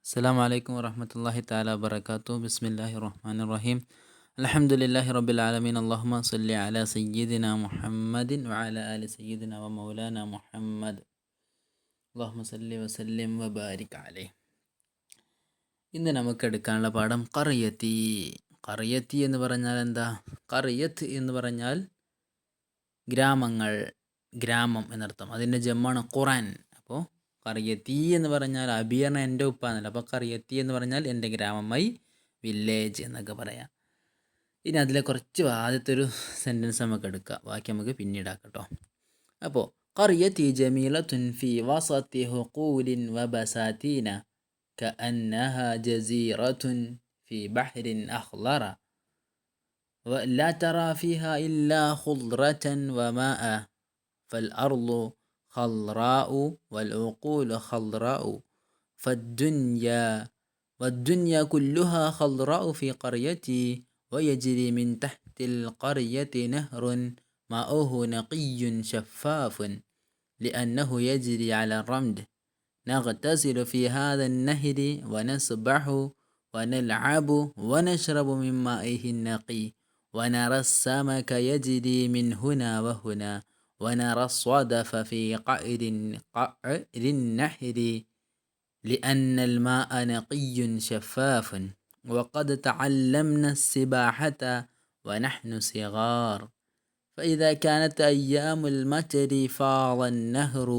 السلام عليكم ورحمة الله تعالى وبركاته. بسم الله الرحمن الرحيم. الحمد لله رب العالمين. اللهم صل على سيدنا محمد وعلى آل سيدنا ومولانا محمد. اللهم صل وسلم وبارك عليه. ഇന്ന് നമുക്ക് എടുക്കാനുള്ള പാഠം ഖറിയത്തി. ഖറിയത്തി എന്ന് പറഞ്ഞാൽ എന്താ? ഖറിയത്ത് എന്ന് പറഞ്ഞാൽ ഗ്രാമങ്ങൾ, ഗ്രാമം എന്നർത്ഥം. അതിൻ്റെ ജമ്മാണ് ഖുറാൻ. അപ്പോൾ ഖറിയത്തി എന്ന് പറഞ്ഞാൽ അബി പറഞ്ഞാൽ എൻ്റെ ഉപ്പ എന്നല്ല. അപ്പോൾ ഖറിയത്തി എന്ന് പറഞ്ഞാൽ എൻ്റെ ഗ്രാമമായി, വില്ലേജ് എന്നൊക്കെ പറയാം. ഇനി അതിലെ കുറച്ച് ആദ്യത്തെ ഒരു സെൻറ്റൻസ് നമുക്ക് എടുക്കാം, ബാക്കി നമുക്ക് പിന്നീടാക്കട്ടോ. അപ്പോൾ ഖറിയത്തി ജമീലത്തുൻ ഫി വസത്തി ഹുഖൂലിൻ വബസാതീന കഅന്നഹ ജസീറത്തുൻ ഫി ബഹ്രിൻ അഖ്ളറ ولا ترى فيها إلا خضرة وماء فالأرض خضراء والعقول خضراء والدنيا كلها خضراء في قريتي ويجري من تحت القرية نهر ماؤه نقي شفاف لأنه يجري على الرمل نغتسل في هذا النهر ونسبح ونلعب ونشرب من مائه النقي ونرى السمك يجري من هنا وهنا ونرى الصدف في قعر النهر لأن الماء نقي شفاف وقد تعلمنا السباحة ونحن صغار فإذا كانت أيام المطر فاض النهر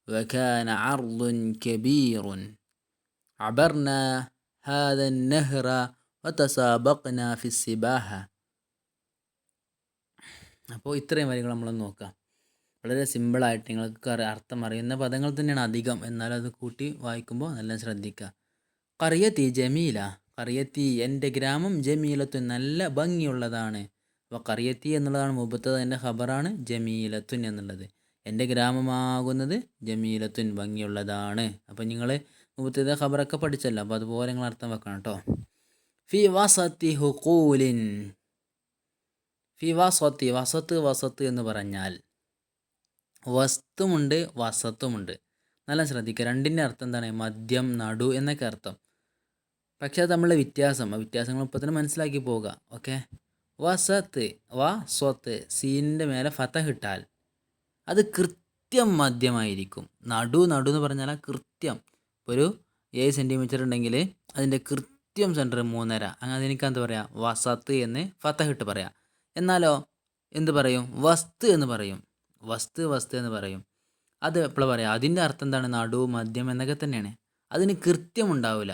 وكان عرض كبير عبرنا هذا النهر وتسابقنا في السباحة. അപ്പോൾ ഇത്രയും വരികൾ നമ്മളൊന്ന് നോക്കാം. വളരെ സിമ്പിളായിട്ട് നിങ്ങൾക്ക് അർത്ഥം അറിയുന്ന പദങ്ങൾ തന്നെയാണ് അധികം, എന്നാലും അത് കൂട്ടി വായിക്കുമ്പോൾ നല്ല ശ്രദ്ധിക്കുക. ഖറിയത്തി ജമീല, ഖറിയത്തി എൻ്റെ ഗ്രാമം, ജമീലത്തുൻ നല്ല ഭംഗിയുള്ളതാണ്. അപ്പോൾ ഖറിയത്തി എന്നുള്ളതാണ് മുബത്തദ, എൻ്റെ ഖബറാണ് ജമീലത്തുൻ എന്നുള്ളത്. എൻ്റെ ഗ്രാമമാകുന്നത് ജമീലത്തുൻ ഭംഗിയുള്ളതാണ്. അപ്പോൾ നിങ്ങൾ മുബത്തദ ഖബറൊക്കെ പഠിച്ചല്ലോ, അപ്പോൾ അതുപോലെ നിങ്ങൾ അർത്ഥം വെക്കണം കേട്ടോ. ഫി വസത്തി ഹുഖൂലിൻ, ഫി വസത്തി, വസത്ത് എന്ന് പറഞ്ഞാൽ വസ്തുമുണ്ട് വസത്തുമുണ്ട്. നല്ല ശ്രദ്ധിക്കുക, രണ്ടിൻ്റെ അർത്ഥം എന്താണ്? മദ്യം, നടു എന്നൊക്കെ അർത്ഥം. പക്ഷേ അത് നമ്മളുടെ വ്യത്യാസങ്ങൾ ഇപ്പോൾ തന്നെ മനസ്സിലാക്കി പോവുക. ഓക്കെ, വസത്ത്, സ്വത്ത്, സീനിൻ്റെ മേലെ ഫതഹ് ഇട്ടാൽ അത് കൃത്യം മദ്യമായിരിക്കും. നടു എന്ന് പറഞ്ഞാൽ കൃത്യം. ഇപ്പോൾ ഒരു 7 സെൻറ്റിമീറ്റർ ഉണ്ടെങ്കിൽ അതിൻ്റെ കൃത്യം സെൻറ്റർ 3.5, അങ്ങനെ എനിക്കെന്ത് പറയാം? വസത്ത് എന്ന് ഫതഹ് ഇട്ട് പറയാം. എന്നാലോ എന്ത് പറയും? വസ്തു എന്ന് പറയും. വസ്തു എന്ന് പറയും. അത് എപ്പോഴാണ് പറയാം? അതിൻ്റെ അർത്ഥം എന്താണ്? നടു, മദ്യം എന്നൊക്കെ തന്നെയാണ്. അതിന് കൃത്യമുണ്ടാവില്ല.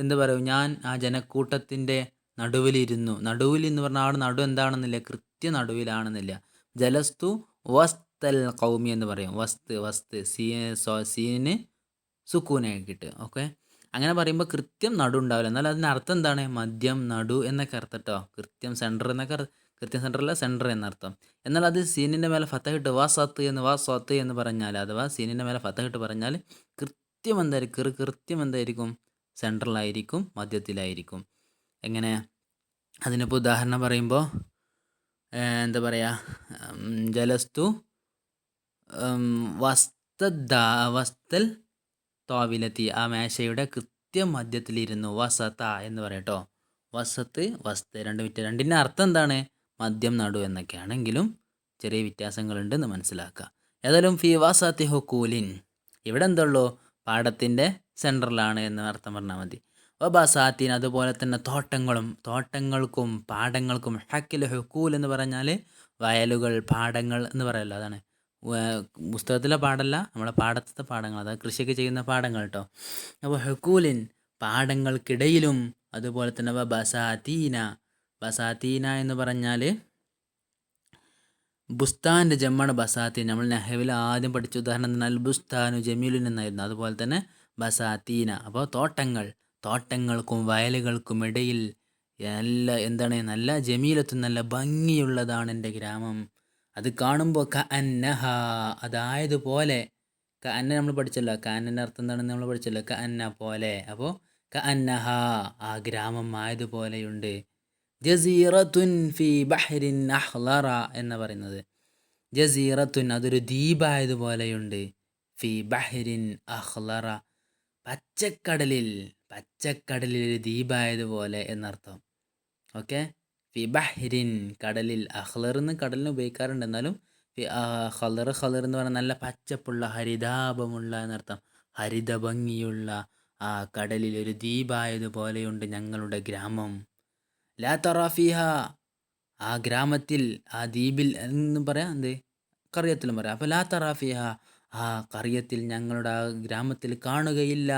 എന്ത് പറയും? ഞാൻ ആ ജനക്കൂട്ടത്തിൻ്റെ നടുവിലിരുന്നു. നടുവിൽ എന്ന് പറഞ്ഞാൽ അവിടെ നടു എന്താണെന്നില്ല, കൃത്യ നടുവിലാണെന്നില്ല. ജലസ്തു വസ്തൽ കൗമി എന്ന് പറയും. വസ്ത് സീന് സുക്കൂനാക്കിയിട്ട്. ഓക്കെ, അങ്ങനെ പറയുമ്പോൾ കൃത്യം നടു ഉണ്ടാവില്ല. എന്നാൽ അതിന് അർത്ഥം എന്താണ്? മദ്യം, നടു എന്നൊക്കെ അർത്ഥം കേട്ടോ. കൃത്യം സെൻറ്റർ എന്നൊക്കെ, കൃത്യം സെൻറ്ററല്ല, സെൻറ്റർ എന്നർത്ഥം. എന്നാൽ അത് സീനിൻ്റെ മേലെ ഫതഹിട്ട് സ്വത്ത് എന്ന് പറഞ്ഞാൽ, അഥവാ സീനിൻ്റെ മേലെ ഫതഹിട്ട് പറഞ്ഞാൽ കൃത്യം എന്തായിരിക്കും? സെൻട്രലായിരിക്കും, മധ്യത്തിലായിരിക്കും. എങ്ങനെ? അതിനിപ്പോൾ ഉദാഹരണം പറയുമ്പോൾ എന്താ പറയുക? ജലസ്തു വസ്തൽ തോവിലെത്തി, ആ മേശയുടെ കൃത്യം മധ്യത്തിലിരുന്നു. വസത്ത എന്ന് പറയാം കേട്ടോ. വസ്ത് രണ്ടിൻ്റെ അർത്ഥം എന്താണ്? മദ്യം, നടു എന്നൊക്കെയാണെങ്കിലും ചെറിയ വ്യത്യാസങ്ങളുണ്ടെന്ന് മനസ്സിലാക്കുക. ഏതായാലും ഫി വസത്തി ഹുക്കൂലിൻ, ഇവിടെ എന്തുള്ളൂ? പാടത്തിൻ്റെ സെൻറ്ററിലാണ് എന്ന് അർത്ഥം പറഞ്ഞാൽ മതി. വബസാത്തീൻ, അതുപോലെ തന്നെ തോട്ടങ്ങൾക്കും പാടങ്ങൾക്കും. ഹക്കിൽ ഹുക്കൂൽ എന്ന് പറഞ്ഞാൽ വയലുകൾ, പാടങ്ങൾ എന്ന് പറയല്ലോ, അതാണ് പുസ്തകത്തിലെ പാടല്ല, നമ്മളെ പാടത്തെ പാടങ്ങൾ, അതായത് കൃഷിയൊക്കെ ചെയ്യുന്ന പാടങ്ങൾ കേട്ടോ. അപ്പോൾ ഹുക്കൂലിൻ, പാടങ്ങൾക്കിടയിലും. അതുപോലെ തന്നെ ബസാത്തീന എന്ന് പറഞ്ഞാൽ ബുസ്താൻ്റെ ജമ്മാണ് ബസാത്തീൻ. നമ്മൾ നെഹവിൽ ആദ്യം പഠിച്ച ഉദാഹരണം എന്നാൽ ബുസ്താനു ജമീലുൻ എന്നായിരുന്നു. അതുപോലെ തന്നെ ബസാത്തീന. അപ്പോൾ തോട്ടങ്ങൾക്കും വയലുകൾക്കും ഇടയിൽ നല്ല ജമീലത്തും നല്ല ഭംഗിയുള്ളതാണ് എൻ്റെ ഗ്രാമം. അത് കാണുമ്പോൾ കഅന്നഹ, അതായതുപോലെ. കഅന്ന നമ്മൾ പഠിച്ചല്ലോ, കഅന്നൻ്റെ അർത്ഥം എന്താണെന്ന് നമ്മൾ പഠിച്ചല്ലോ, കഅന്ന പോലെ. അപ്പോൾ കഅന്നഹ, ആ ഗ്രാമം ആയതുപോലെയുണ്ട്. ജസീറത്തുൻ ഫി ബഹ്രിൻ അഖ്ളറ എന്ന് പറയുന്നത്, ജസീറത്തുൻ അതൊരു ദ്വീപായതുപോലെയുണ്ട്. ഫി ബഹ്രിൻ അഖ്ളറ, പച്ചക്കടലിൽ, പച്ചക്കടലിൽ ഒരു ദ്വീപായതുപോലെ എന്നർത്ഥം. ഓക്കെ. ഫി ബഹ്രിൻ, കടലിൽ. അഹ്ലർ എന്ന് കടലിന് ഉപയോഗിക്കാറുണ്ട്, എന്നാലും ഖളർ ഖളർ എന്ന് പറഞ്ഞാൽ നല്ല പച്ചപ്പുള്ള ഹരിതാഭമുള്ള എന്നർത്ഥം. ഹരിത ഭംഗിയുള്ള ആ കടലിൽ ഒരു ദ്വീപായതുപോലെയുണ്ട് ഞങ്ങളുടെ ഗ്രാമം. ലാ തറാഫിഹ, ആ ഗ്രാമത്തിൽ, ആ ദ്വീപിൽ എന്ന് പറയാം, എന്ത് കറിയത്തിലും പറയാം. അപ്പോൾ ലാ തറാഫിഹ, ആ കറിയത്തിൽ, ഞങ്ങളുടെ ആ ഗ്രാമത്തിൽ കാണുകയില്ല,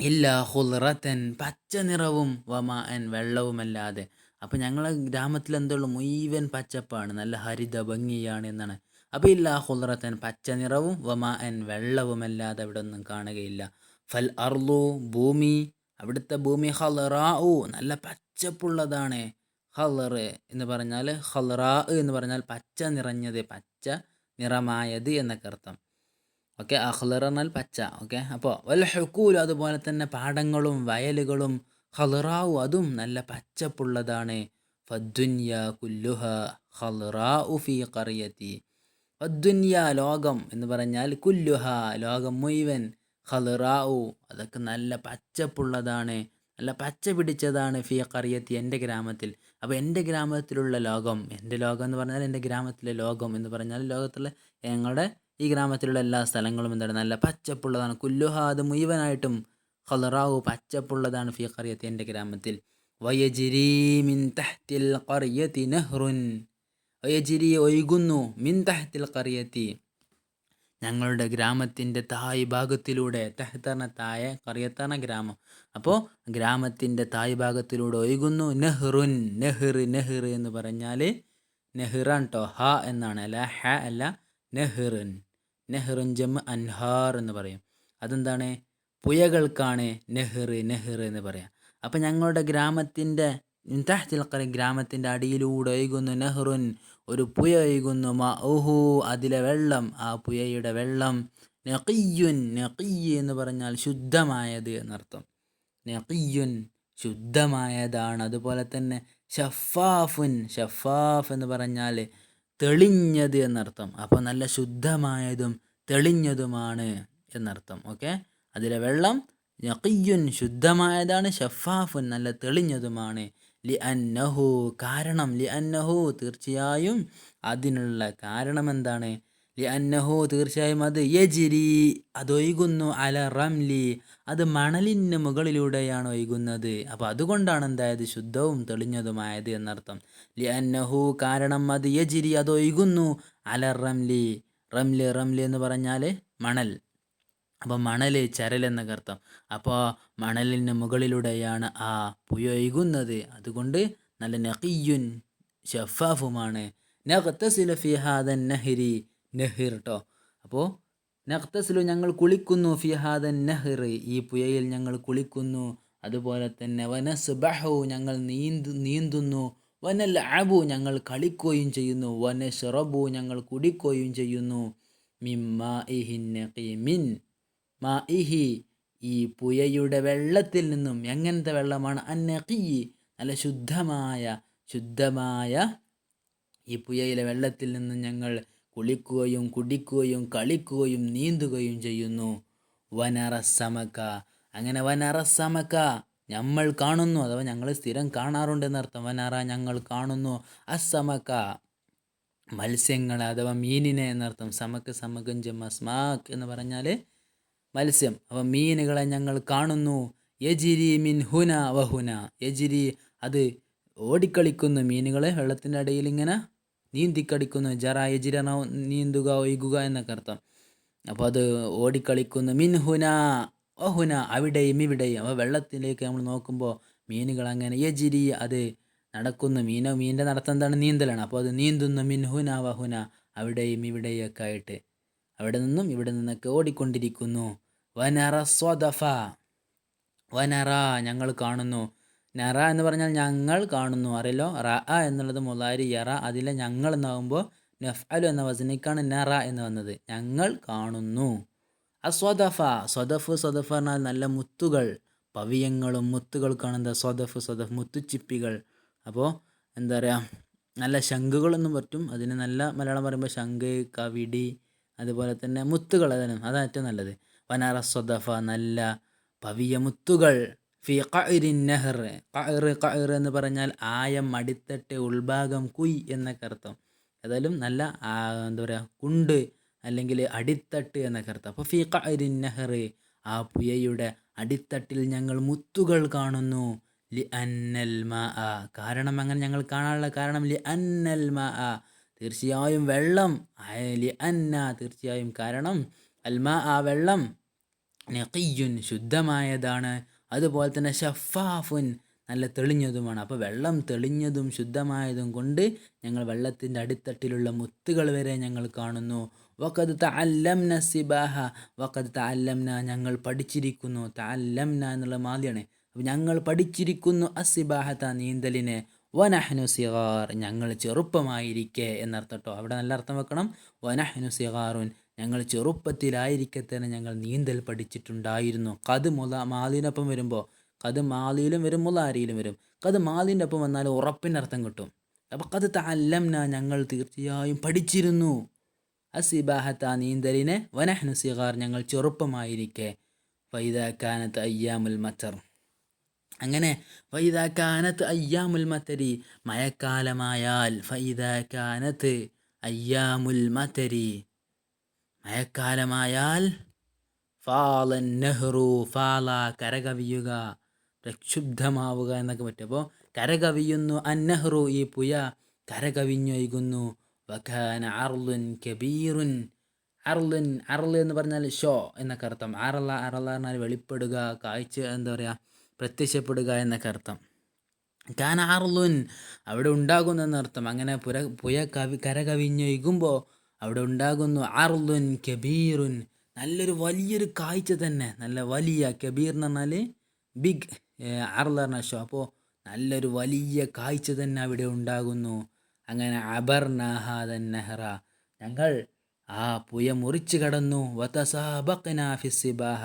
ഇല്ല ഹുൽറത്തൻ, പച്ച നിറവും, വമാൻ, വെള്ളവുമല്ലാതെ. അപ്പോൾ ഞങ്ങളെ ഗ്രാമത്തിൽ എന്തുള്ളൂ, മുഴുവൻ പച്ചപ്പാണ്, നല്ല ഹരിത ഭംഗിയാണ് എന്നാണ്. അപ്പോൾ ഇല്ല ഹുൽറത്തൻ, പച്ച നിറവും, വമാൻ, വെള്ളവുമല്ലാതെ അവിടെ ഒന്നും കാണുകയില്ല. ഫൽ അർലു, ഭൂമി, അവിടുത്തെ ഭൂമി, ഹലറാഉ, നല്ല പച്ചപ്പുള്ളതാണ്. ഹലർ എന്ന് പറഞ്ഞാൽ, ഹലറാ എന്ന് പറഞ്ഞാൽ പച്ച നിറഞ്ഞത്, പച്ച നിറമായത് എന്നൊക്കെ അർത്ഥം. ഓക്കെ. അഖ്ലർ എന്നാൽ പച്ച. ഓക്കെ. അപ്പോൾ വൽ ഹുക്കൂൽ, അതുപോലെ തന്നെ പാടങ്ങളും വയലുകളും, ഖളറാവു, അതും നല്ല പച്ചപ്പുള്ളതാണ്. ഫദ്ദുന്യ കുല്ലുഹ ഖളറാഉ ഫീ ഖറിയതി, ഫദ്ദുന്യ, ലോകം എന്ന് പറഞ്ഞാൽ, കുല്ലുഹ, ലോകം മുഴുവൻ, ഖളറാഉ, അതൊക്കെ നല്ല പച്ചപ്പുള്ളതാണ്, നല്ല പച്ച പിടിച്ചതാണ്, ഫീ ഖറിയത്തി, എൻ്റെ ഗ്രാമത്തിൽ. അപ്പോൾ എൻ്റെ ഗ്രാമത്തിലുള്ള ലോകം, എൻ്റെ ലോകം എന്ന് പറഞ്ഞാൽ എൻ്റെ ഗ്രാമത്തിലെ ലോകം എന്ന് പറഞ്ഞാൽ ലോകത്തുള്ള ഞങ്ങളുടെ ഈ ഗ്രാമത്തിലുള്ള എല്ലാ സ്ഥലങ്ങളും എന്താണ്, നല്ല പച്ചപ്പുള്ളതാണ്. കുല്ലുഹ, അത് മുഴുവനായിട്ടും, ഖളറാവു, പച്ചപ്പുള്ളതാണ്, ഫീ ഖറിയത്തി, എൻ്റെ ഗ്രാമത്തിൽ. വയജിരി മിൻ തഹ്തിൽ ഖറിയത്തി നഹ്റുൻ, വയജിരി, ഒഴുകുന്നു, മിൻ തഹ്തിൽ ഖറിയത്തി, ഞങ്ങളുടെ ഗ്രാമത്തിൻ്റെ തായ് ഭാഗത്തിലൂടെ. തഹ്തർണ തായ, കറിയത്തർണ ഗ്രാമം. അപ്പോൾ ഗ്രാമത്തിൻ്റെ തായ് ഭാഗത്തിലൂടെ ഒഴുകുന്നു, നെഹ്റുൻ, നെഹ്ർ, നെഹ്ർ എന്ന് പറഞ്ഞാൽ നെഹ്റാൻ ട്ടോ, ഹ എന്നാണ്, അല്ല ഹ അല്ല, നെഹ്റുൻ. നെഹ്റുൻ ജം അൻഹാർ എന്ന് പറയും. അതെന്താണ്, പുഴകൾക്കാണ് നെഹ്ർ, നെഹ്ർ എന്ന് പറയാം. അപ്പം ഞങ്ങളുടെ ഗ്രാമത്തിൻ്റെ തഹ്തിൽ ഖറി, ഗ്രാമത്തിൻ്റെ അടിയിലൂടെ ഒഴുകുന്നു, നെഹ്റുൻ, ഒരു പുഴ ഒഴുകുന്നു, മഅഹു, അതിലെ വെള്ളം, ആ പുഴയുടെ വെള്ളം, നഖിയ്യുൻ, നഖിയ്യ് എന്ന് പറഞ്ഞാൽ ശുദ്ധമായത് എന്നർത്ഥം. നഖിയ്യുൻ, ശുദ്ധമായതാണ്. അതുപോലെ തന്നെ ഷഫാഫുൻ, ഷഫാഫ് എന്ന് പറഞ്ഞാൽ തെളിഞ്ഞത് എന്നർത്ഥം. അപ്പോൾ നല്ല ശുദ്ധമായതും തെളിഞ്ഞതുമാണ് എന്നർത്ഥം. ഓക്കെ. അതിലെ വെള്ളം നഖിയ്യുൻ, ശുദ്ധമായതാണ്, ഷഫാഫുൻ, നല്ല തെളിഞ്ഞതുമാണ്. ലി അന്നഹു, കാരണം, ലി അന്നഹു, തീർച്ചയായും, അതിനുള്ള കാരണം എന്താണ്, ലി അന്നഹു, തീർച്ചയായും അത്, യജിരി, അതൊഴുകുന്നു, അല റംലി, അത് മണലിന് മുകളിലൂടെയാണ് ഒഴുകുന്നത്. അപ്പോൾ അതുകൊണ്ടാണ് എന്തായത്, ശുദ്ധവും തെളിഞ്ഞതുമായത് എന്നർത്ഥം. ലി അന്നഹു, കാരണം, അത്, യജിരി, അതൊഴുകുന്നു, അല റംലി, റംല്, റംല് എന്ന് പറഞ്ഞാൽ മണൽ. അപ്പോൾ മണൽ, ചരൽ എന്നൊക്കെ അർത്ഥം. അപ്പോൾ മണലിന് മുകളിലൂടെയാണ് ആ പുഴ ഒഴുകുന്നത്. അതുകൊണ്ട് നല്ല നഖിയ്യുൻ, ഷഫാഫുമാണ്. നഖ്തസിലു ഫി ഹാദൻ നഹ്രി, നെഹിർ ട്ടോ. അപ്പോൾ നഖ്തസിലു, ഞങ്ങൾ കുളിക്കുന്നു, ഫി ഹാദൻ നഹ്ർ, ഈ പുഴയിൽ ഞങ്ങൾ കുളിക്കുന്നു. അതുപോലെ തന്നെ വനസ്ബഹു, ഞങ്ങൾ നീന്തുന്നു. വനൽഅബു, ഞങ്ങൾ കളിക്കുകയും ചെയ്യുന്നു. വനശ്റബു, ഞങ്ങൾ കുടിക്കുകയും ചെയ്യുന്നു. മിമ്മാഇഹിൻ നഖീമിൻ, മാഇഹി, ഈ പുഴയുടെ വെള്ളത്തിൽ നിന്നും. എങ്ങനത്തെ വെള്ളമാണ്, അന്നഖി, നല്ല ശുദ്ധമായ, ശുദ്ധമായ ഈ പുഴയിലെ വെള്ളത്തിൽ നിന്നും ഞങ്ങൾ കുളിക്കുകയും കുടിക്കുകയും കളിക്കുകയും നീന്തുകയും ചെയ്യുന്നു. വനറസമക്ക, അങ്ങനെ വനറസമക്ക, നമ്മൾ കാണുന്നു, അഥവാ ഞങ്ങൾ സ്ഥിരം കാണാറുണ്ട് എന്നർത്ഥം. വനറ, ഞങ്ങൾ കാണുന്നു, അസമക്ക, മത്സ്യങ്ങളെ അഥവാ മീനിനെ എന്നർത്ഥം. സമക്ക്, സമകൻ ജമ സ്മാക്ക് എന്ന് പറഞ്ഞാൽ മത്സ്യം. അപ്പം മീനുകളെ ഞങ്ങൾ കാണുന്നു. യജിരി മിൻ ഹുന വഹുന, യജിരി, അത് ഓടിക്കളിക്കുന്നു, മീനുകളെ വെള്ളത്തിൻ്റെ ഇടയിൽ ഇങ്ങനെ നീന്തിക്കളിക്കുന്നു. ജറ, യജിര, നീന്തുക, ഒഴുകുക എന്നൊക്കെ അർത്ഥം. അപ്പോൾ അത് ഓടിക്കളിക്കുന്നു. മിൻ ഹുന വഹുന, അവിടെയും ഇവിടെയും. അപ്പോൾ വെള്ളത്തിലേക്ക് നമ്മൾ നോക്കുമ്പോൾ മീനുകൾ അങ്ങനെ, യജിരി, അത് നടക്കുന്നു. മീനിൻ്റെ നടത്തം എന്താണ്, നീന്തലാണ്. അപ്പോൾ അത് നീന്തുന്നു. മിൻ ഹുന വഹുന, അവിടെയും ഇവിടെയും ഒക്കെ ആയിട്ട്, അവിടെ നിന്നും ഇവിടെ നിന്നൊക്കെ ഓടിക്കൊണ്ടിരിക്കുന്നു. വനറ സ്വദഫ, വനറ, ഞങ്ങൾ കാണുന്നു. നറ എന്ന് പറഞ്ഞാൽ ഞങ്ങൾ കാണുന്നു, അറിയല്ലോ. റ എന്നുള്ളത് മുലാരി, യറ, അതിലെ ഞങ്ങൾ എന്നാകുമ്പോൾ നഫ്അലു എന്ന വസനിക്കാണ് നറ എന്ന് വന്നത്. ഞങ്ങൾ കാണുന്നു. അസ്വദഫ, സ്വദഫ്, സ്വദഫ് പറഞ്ഞാൽ നല്ല മുത്തുകൾ, പവിയങ്ങളും മുത്തുകൾക്കാണ് എന്താ സ്വദഫ്, സ്വദഫ്, മുത്തുച്ചിപ്പികൾ. അപ്പോൾ എന്താ പറയുക, നല്ല ശംഖുകളെന്നും പറ്റും അതിന്. നല്ല മലയാളം പറയുമ്പോൾ ശംഖ്, കവിടി, അതുപോലെ തന്നെ മുത്തുകൾ, അതാണ് ഏറ്റവും നല്ലത്. വനറ സ്വദഫ നല്ല പവിയ മുത്തുകൾ ഫി ഖഅരിൻ നഹർ. ഖഅർ എന്ന് പറഞ്ഞാൽ ആയം, അടിത്തട്ട്, ഉൾഭാഗം, കുയ് എന്നൊക്കെ അർത്ഥം. ഏതായാലും നല്ല എന്താ പറയുക, കുണ്ട് അല്ലെങ്കിൽ അടിത്തട്ട് എന്നൊക്കെ അർത്ഥം. അപ്പോൾ ഫി ഖഅരിൻ നഹർ, ആ പുഴയുടെ അടിത്തട്ടിൽ ഞങ്ങൾ മുത്തുകൾ കാണുന്നു. ലി അന്നൽ മാ, കാരണം അങ്ങനെ ഞങ്ങൾ കാണാനുള്ള കാരണം ലി അന്നൽ മാ, തീർച്ചയായും വെള്ളം, ലി അന്ന തീർച്ചയായും കാരണം, അൽ മാ വെള്ളം, നഖിയ്യുൻ ശുദ്ധമായതാണ്, അതുപോലെ തന്നെ ഷഫാഫുൻ നല്ല തെളിഞ്ഞതുമാണ്. അപ്പോൾ വെള്ളം തെളിഞ്ഞതും ശുദ്ധമായതും കൊണ്ട് ഞങ്ങൾ വെള്ളത്തിൻ്റെ അടിത്തട്ടിലുള്ള മുത്തുകൾ വരെ ഞങ്ങൾ കാണുന്നു. വഖദ് തഅല്ലംന സിബാഹ, വഖദ് തഅല്ലംന ഞങ്ങൾ പഠിച്ചിരിക്കുന്നു, തഅല്ലംന എന്നുള്ള മാതിയാണ്. അപ്പോൾ ഞങ്ങൾ പഠിച്ചിരിക്കുന്നു അസിബാഹത്ത നീന്തലിനെ, വനഹ്നു സിഗാർ ഞങ്ങൾ ചെറുപ്പമായിരിക്കെ എന്നർത്ഥം കേട്ടോ. അവിടെ നല്ല അർത്ഥം വെക്കണം. വനഹ്നു സിഗാറുൻ ഞങ്ങൾ ചെറുപ്പത്തിലായിരിക്കെ തന്നെ ഞങ്ങൾ നീന്തൽ പഠിച്ചിട്ടുണ്ടായിരുന്നു. കത് മാലിനൊപ്പം വരുമ്പോൾ, കത് മാലിയിലും വരും മുലാരിയിലും വരും. കത് മാലിൻ്റെ ഒപ്പം വന്നാൽ ഉറപ്പിൻ്റെ അർത്ഥം കിട്ടും. അപ്പോൾ കത് തഅല്ലംന ഞങ്ങൾ തീർച്ചയായും പഠിച്ചിരുന്നു അസിബാഹത്ത നീന്തലിനെ, വനഹ്നു സിഗാർ ഞങ്ങൾ ചെറുപ്പമായിരിക്കെ. ഫൈദാ കാനത്ത് അയ്യാമുൽ മത്തർ, അങ്ങനെ ഫൈദാ കാനത്ത് അയ്യാമുൽ മത്തരി മഴക്കാലമായാൽ, ഫൈദാ കാനത്ത് അയ്യാമുൽ മത്തരി മഴക്കാലമായാൽ, ഫാലൻ നെഹ്റു ഫാല കരകവിയുക, പ്രക്ഷുബ്ധമാവുക എന്നൊക്കെ പറ്റും. അപ്പോൾ കരകവിയുന്നു, അന്നഹ്റു ഈ പുയ കരകവിഞ്ഞൊഴുകുന്നു. വഖാന അർളുൻ കബീറുൻ, അർളുൻ അർള് എന്ന് പറഞ്ഞാൽ ഷോ എന്നൊക്കെ അർത്ഥം. അറള അറള പറഞ്ഞാൽ വെളിപ്പെടുക, കാഴ്ച, എന്താ പറയുക, പ്രത്യക്ഷപ്പെടുക എന്നൊക്കെ അർത്ഥം. കാന അർളുൻ അവിടെ ഉണ്ടാകുന്നെന്നർത്ഥം. അങ്ങനെ പുയ കരകവിഞ്ഞൊഴുകുമ്പോൾ അവിടെ ഉണ്ടാകുന്നു അർളുൻ കബീറുൻ നല്ലൊരു വലിയൊരു കാഴ്ച തന്നെ, നല്ല വലിയ, കബീർ എന്ന് പറഞ്ഞാൽ ബിഗ്, അർള പറഞ്ഞ ഷോ. അപ്പോൾ നല്ലൊരു വലിയ കാഴ്ച തന്നെ അവിടെ ഉണ്ടാകുന്നു. അങ്ങനെ അബർനാഹാദൻ നെഹ്റ ഞങ്ങൾ ആ പുയ മുറിച്ച് കടന്നു. വതസാബഖ്ന ഫിസ്സിബാഹ,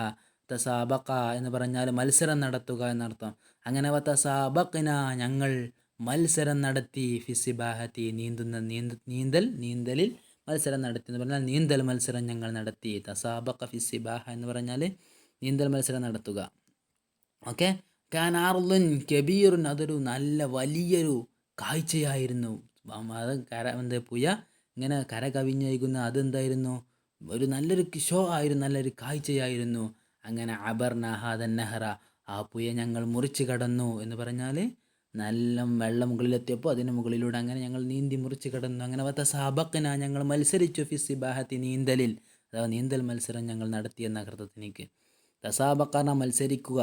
തസാബഖ എന്ന് പറഞ്ഞാൽ മത്സരം നടത്തുക എന്നർത്ഥം. അങ്ങനെ വതസാബഖ്ന ഞങ്ങൾ മത്സരം നടത്തി, ഫിസ്സിബാഹത്തി നീന്തലിൽ മത്സരം നടത്തി എന്ന് പറഞ്ഞാൽ നീന്തൽ മത്സരം ഞങ്ങൾ നടത്തി. തസാബഖ ഫിസ്സിബാഹ എന്ന് പറഞ്ഞാൽ നീന്തൽ മത്സരം നടത്തുക. ഓക്കെ. കാനാർലുൻ കബീറുൻ അതൊരു നല്ല വലിയൊരു കാഴ്ചയായിരുന്നു. അത് പുയ ഇങ്ങനെ കര കവിഞ്ഞൊഴുകുന്ന അതെന്തായിരുന്നു, ഒരു നല്ലൊരു ഷോ ആയിരുന്നു, നല്ലൊരു കാഴ്ചയായിരുന്നു. അങ്ങനെ അബർനാഹാദൻ നെഹ്റ ആ പുയ ഞങ്ങൾ മുറിച്ച് കടന്നു എന്ന് പറഞ്ഞാൽ നല്ല വെള്ളം മുകളിലെത്തിയപ്പോൾ അതിന് മുകളിലൂടെ അങ്ങനെ ഞങ്ങൾ നീന്തി മുറിച്ച് കടന്നു. അങ്ങനെ വതസാബഖ്ന ഞങ്ങൾ മത്സരിച്ചു, ഫിസ്സിബാഹത്തി നീന്തലിൽ, അഥവാ നീന്തൽ മത്സരം ഞങ്ങൾ നടത്തി എന്ന അർത്ഥത്തിലേക്ക്. തസാബഖന മത്സരിക്കുക,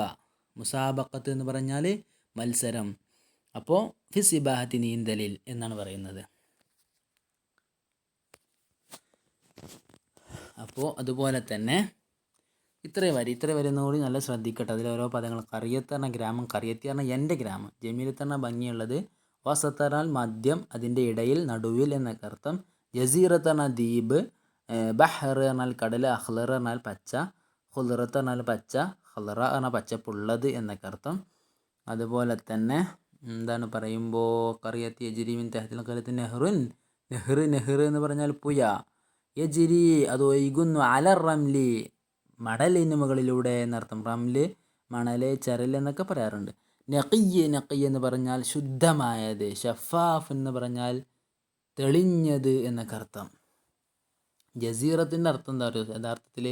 മുസാബഖത്ത് എന്ന് പറഞ്ഞാൽ മത്സരം. അപ്പോൾ ഫിസ്സിബാഹത്തി നീന്തലിൽ എന്നാണ് പറയുന്നത്. അപ്പോൾ അതുപോലെ തന്നെ ഇത്ര വരി ഒന്നുകൂടി നല്ല ശ്രദ്ധിക്കട്ടെ. അതിൽ ഓരോ പദങ്ങൾ. കറിയത്ത് പറഞ്ഞ ഗ്രാമം, കറിയത്തി പറഞ്ഞാൽ എൻ്റെ ഗ്രാമം, ജമീലത്ത് പറഞ്ഞാൽ ഭംഗിയുള്ളത്, വസത്ത് പറഞ്ഞാൽ മദ്യം, അതിൻ്റെ ഇടയിൽ, നടുവിൽ എന്നൊക്കെ അർത്ഥം. ജസീറത്ത് പറഞ്ഞാൽ ദ്വീപ്, ബഹർ പറഞ്ഞാൽ കടൽ, അഖ്ലർ പറഞ്ഞാൽ പച്ച, ഖുദ്റത്ത് പറഞ്ഞാൽ പച്ച, ഖലറ പറഞ്ഞാൽ പച്ചപ്പുള്ളത് എന്നൊക്കെ അർത്ഥം. അതുപോലെ തന്നെ എന്താണ് പറയുമ്പോൾ, കറിയത്തി യജ്രിമിൻ തഹ്തിൽ ഖലത്ത് നെഹ്റുൻ, നെഹ്ർ എന്ന് പറഞ്ഞാൽ പുയ, യജ്രി അത് ഒഴുകുന്നു, അലർ റംലി മണലിന് മുകളിലൂടെ എന്നർത്ഥം. റംല് മണല്, ചരൽ എന്നൊക്കെ പറയാറുണ്ട്. നഖിയ് എന്ന് പറഞ്ഞാൽ ശുദ്ധമായത്, ഷഫാഫ് എന്ന് പറഞ്ഞാൽ തെളിഞ്ഞത് എന്നൊക്കെ അർത്ഥം. ജസീറത്തിൻ്റെ അർത്ഥം എന്താ പറയുക, യഥാർത്ഥത്തിൽ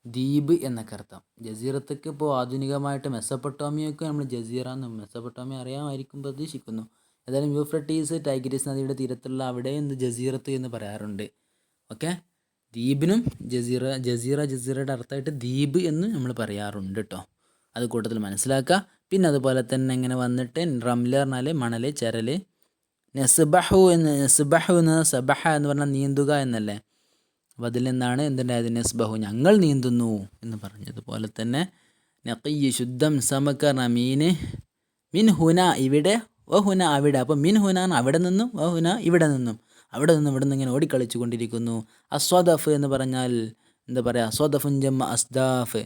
ദ്വീപ് എന്നൊക്കെ അർത്ഥം. ജസീറത്തൊക്കെ ഇപ്പോൾ ആധുനികമായിട്ട് മെസ്സപ്പൊട്ടോമിയൊക്കെ നമ്മൾ ജസീറ എന്നും, മെസ്സപ്പൊട്ടോമിയ അറിയാമായിരിക്കും പ്രതീക്ഷിക്കുന്നു. ഏതായാലും യൂഫ്രട്ടീസ് ടൈഗ്രിസ് നദിയുടെ തീരത്തുള്ള അവിടെ എന്ത് ജസീറത്ത് എന്ന് പറയാറുണ്ട്. ഓക്കെ. ദ്വീപിനും ജസീറയുടെ അർത്ഥമായിട്ട് ദ്വീപ് എന്ന് നമ്മൾ പറയാറുണ്ട് കേട്ടോ. അത് കൂട്ടത്തിൽ മനസ്സിലാക്കുക. പിന്നെ അതുപോലെ തന്നെ ഇങ്ങനെ വന്നിട്ട് റംല പറഞ്ഞാൽ മണൽ, ചരൽ. നെസ്ബഹു എന്ന് സബഹ എന്ന് പറഞ്ഞാൽ നീന്തുക എന്നല്ലേ. അപ്പോൾ അതിൽ നിന്നാണ് എന്തുണ്ടായത്, നെസ്ബഹു ഞങ്ങൾ നീന്തുന്നു എന്ന് പറഞ്ഞതുപോലെ തന്നെ. നഖിയ് ശുദ്ധം, സമക്ക പറഞ്ഞാൽ മീന്, മിൻ ഹുന ഇവിടെ, വ ഹുന അവിടെ. അപ്പോൾ മിൻ ഹുന അവിടെ നിന്നും, വ ഹുന ഇവിടെ നിന്നും, അവിടെ നിന്ന് ഇങ്ങനെ ഓടിക്കളിച്ചു കൊണ്ടിരിക്കുന്നു. അസ്വദഫ് എന്ന് പറഞ്ഞാൽ എന്താ പറയുക, സ്വദഫുൻ ജമ്മ അസ്ദാഫ്,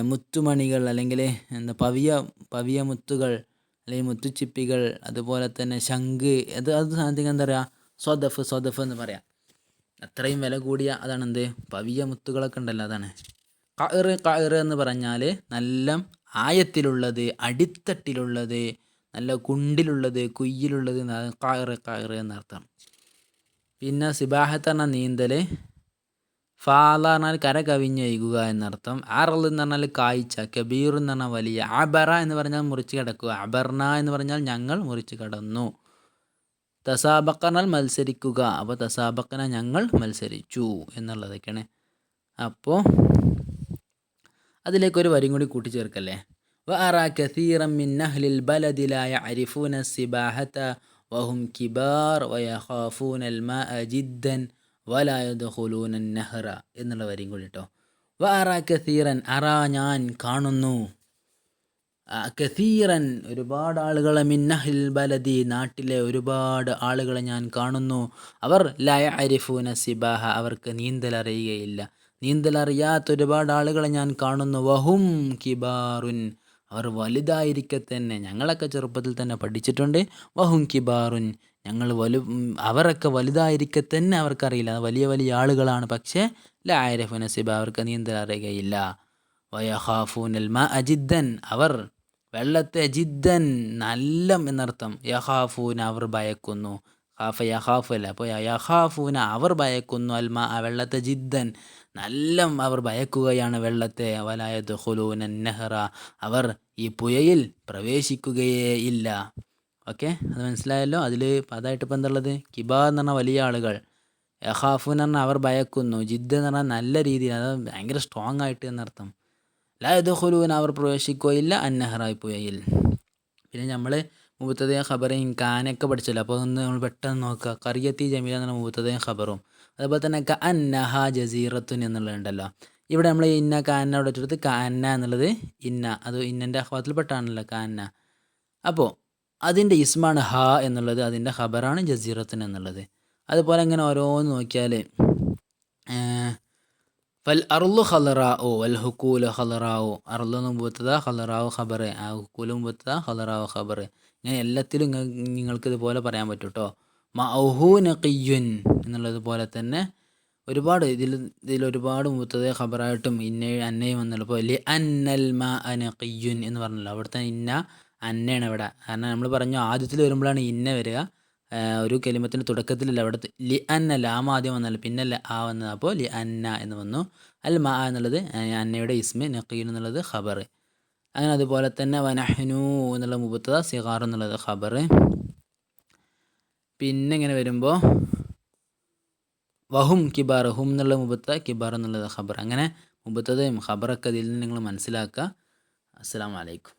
മുത്തുമണികൾ അല്ലെങ്കിൽ എന്താ പവിയ മുത്തുകൾ അല്ലെങ്കിൽ മുത്തുച്ചിപ്പികൾ. അതുപോലെ തന്നെ ശംഖ്, അത് സാധനത്തിന് എന്താ പറയുക, സ്വദഫ് എന്ന് പറയാം. അത്രയും വില കൂടിയ അതാണ് എന്ത്, പവിയ മുത്തുകളൊക്കെ ഉണ്ടല്ലോ, അതാണ് ഖഅർ എന്ന് പറഞ്ഞാൽ നല്ല ആയത്തിലുള്ളത്, അടിത്തട്ടിലുള്ളത്, നല്ല കുണ്ടിലുള്ളത്, കുയ്യിലുള്ളത് ഖഅർ എന്നർത്ഥം. പിന്നെ സിബാഹത്ത് പറഞ്ഞാൽ നീന്തൽ, ഫാല പറഞ്ഞാൽ കര കവിഞ്ഞൊഴുകുക എന്നർത്ഥം. അറൾ എന്ന് പറഞ്ഞാൽ കാഴ്ച, കബീർ എന്ന് പറഞ്ഞാൽ വലിയ, അബറ എന്ന് പറഞ്ഞാൽ മുറിച്ച് കിടക്കുക, അബർന എന്ന് പറഞ്ഞാൽ ഞങ്ങൾ മുറിച്ച് കടന്നു. തസാബക്ക പറഞ്ഞാൽ മത്സരിക്കുക, അപ്പോൾ തസാബക്കന ഞങ്ങൾ മത്സരിച്ചു എന്നുള്ളതൊക്കെയാണ്. അപ്പോൾ അതിലേക്കൊരു വരിയും കൂടി കൂട്ടിച്ചേർക്കല്ലേ. വഅറാ കസീറൻ മിൻ അഹ്ലിൽ ബലദി ലാ യഅരിഫൂന സിബാഹത വഹും കിബാർ വയഖാഫൂനൽ മാഅ ജിദ്ദൻ വലാ യദ്ഖുലൂന നഹ്റ എന്നുള്ള വരിയും കൂടി കേട്ടോ. വഅറാ കസീറൻ, അറാ ഞാൻ കാണുന്നു, കസീറൻ ഒരുപാട് ആളുകളെ, മിൻ അഹ്ലിൽ ബലദി നാട്ടിലെ ഒരുപാട് ആളുകളെ ഞാൻ കാണുന്നു. അവർ ലാ യഅരിഫൂന സിബാഹ അവർക്ക് നീന്തൽ അറിയുകയില്ല. നീന്തലറിയാത്ത ഒരുപാട് ആളുകളെ ഞാൻ കാണുന്നു. വഹും കിബാറുൻ അവർ വലുതായിരിക്കെ തന്നെ, ഞങ്ങളൊക്കെ ചെറുപ്പത്തിൽ തന്നെ പഠിച്ചിട്ടുണ്ട്. വഹും കിബാറുൻ അവരൊക്കെ വലുതായിരിക്കെ തന്നെ അവർക്കറിയില്ല, വലിയ വലിയ ആളുകളാണ്, പക്ഷേ ലാ യഅരിഫൂന സിബാഹ അവർക്ക് നീന്തൽ അറിയുകയില്ല. വയഖാഫൂനൽ മാഅ ജിദ്ദൻ അവർ വെള്ളത്തെ, ജിദ്ദൻ നല്ല എന്നർത്ഥം, യഖാഫൂന അവർ ഭയക്കുന്നു, ഖാഫ യഖാഫു അല്ല, അപ്പോൾ യഖാഫൂന അവർ ഭയക്കുന്നു, അൽ മാഅ വെള്ളത്തെ, ജിദ്ദൻ നല്ല അവർ ഭയക്കുകയാണ് വെള്ളത്തെ, വലാ യദ്ഖുലൂന നഹ്റ അവർ ഈ പുഴയിൽ പ്രവേശിക്കുകയേ ഇല്ല. ഓക്കെ, അത് മനസ്സിലായല്ലോ. അതിൽ അതായിട്ട് ഇപ്പം എന്തുള്ളത്, കിബാർ എന്ന് പറഞ്ഞാൽ വലിയ ആളുകൾ, യഖാഫു എന്ന് പറഞ്ഞാൽ അവർ ഭയക്കുന്നു, ജിദ്ദ് എന്ന് പറഞ്ഞാൽ നല്ല രീതിയിൽ, അത് ഭയങ്കര സ്ട്രോങ് ആയിട്ട് എന്നർത്ഥം. ലാ യദ്ഖുലൂന അവർ പ്രവേശിക്കുകയില്ല അന്നഹ്റ പുഴയിൽ. പിന്നെ നമ്മൾ മുബത്തദയും ഖബറയും കാനൊക്കെ പഠിച്ചല്ലോ, അപ്പോൾ ഒന്ന് നമ്മൾ പെട്ടെന്ന് നോക്കുക. ഖറിയത്തി ജമീല എന്നുള്ള മുബത്തദയും ഖബറും, അതുപോലെ തന്നെ അന്നഹ ജസീറത്തുൻ എന്നുള്ളതുണ്ടല്ലോ. ഇവിടെ നമ്മൾ ഇന്ന കാന അവിടെ വെച്ചെടുത്ത് കാന എന്നുള്ളത് ഇന്ന, അത് ഇന്നൻ്റെ അഹ്വാത്തിൽപ്പെട്ടാണല്ലോ കാന. അപ്പോൾ അതിൻ്റെ ഇസ്മാണ് ഹ എന്നുള്ളത്, അതിൻ്റെ ഖബറാണ് ജസീറത്തുൻ എന്നുള്ളത്. അതുപോലെ ഇങ്ങനെ ഓരോന്ന് നോക്കിയാൽ ഫൽ അർളു ഖലറാഉ വൽ ഹുക്കൂല ഖലറാഉ, അർളു മുബത്തദ ഖലറാഉ ഖബർ, ആ ഹുക്കൂല മുബത്തദ ഖലറാഉ ഖബർ. ഇങ്ങനെ എല്ലാത്തിലും നിങ്ങൾക്ക് ഇതുപോലെ പറയാൻ പറ്റും കേട്ടോ. മഅഹു നഖിയ്യുൻ എന്നുള്ളത് പോലെ തന്നെ ഒരുപാട് ഇതിലൊരുപാട് മുബത്തദ ഖബറായിട്ടും അന്നയും വന്നല്ലോ. ഇപ്പോൾ ലി അന്നൽ മാഅ നഖിയ്യുൻ എന്ന് പറഞ്ഞല്ലോ, അവിടുത്തെ ഇന്ന അന്നയാണ് ഇവിടെ. കാരണം നമ്മൾ പറഞ്ഞു ആദ്യത്തിൽ വരുമ്പോഴാണ് ഇന്ന വരിക, ഒരു കലിമത്തിൻ്റെ തുടക്കത്തിലല്ല. അവിടെ ലി അന്ന ലാം ആദ്യം വന്നല്ലോ, പിന്നെ ആ വന്നത്, അപ്പോൾ ലി അന്ന എന്ന് വന്നു. അൽ മാ എന്നുള്ളത് അന്നയുടെ ഇസ്മ, നഖീൻ എന്നുള്ളത് ഖബർ. അങ്ങനെ അതുപോലെ തന്നെ വനഹ്നു എന്നുള്ള മുബത്തദ, സിഗാർ എന്നുള്ളത് ഖബർ. പിന്നെ ഇങ്ങനെ വരുമ്പോൾ വഹും കിബാർ, ഹും എന്നുള്ള മുബത്തദ, കിബാർ എന്നുള്ളത് ഖബർ. അങ്ങനെ മുബത്തദയും ഖബറൊക്കെ ഇതിൽ നിന്ന് നിങ്ങൾ മനസ്സിലാക്കുക. അസ്സലാമു അലൈക്കും.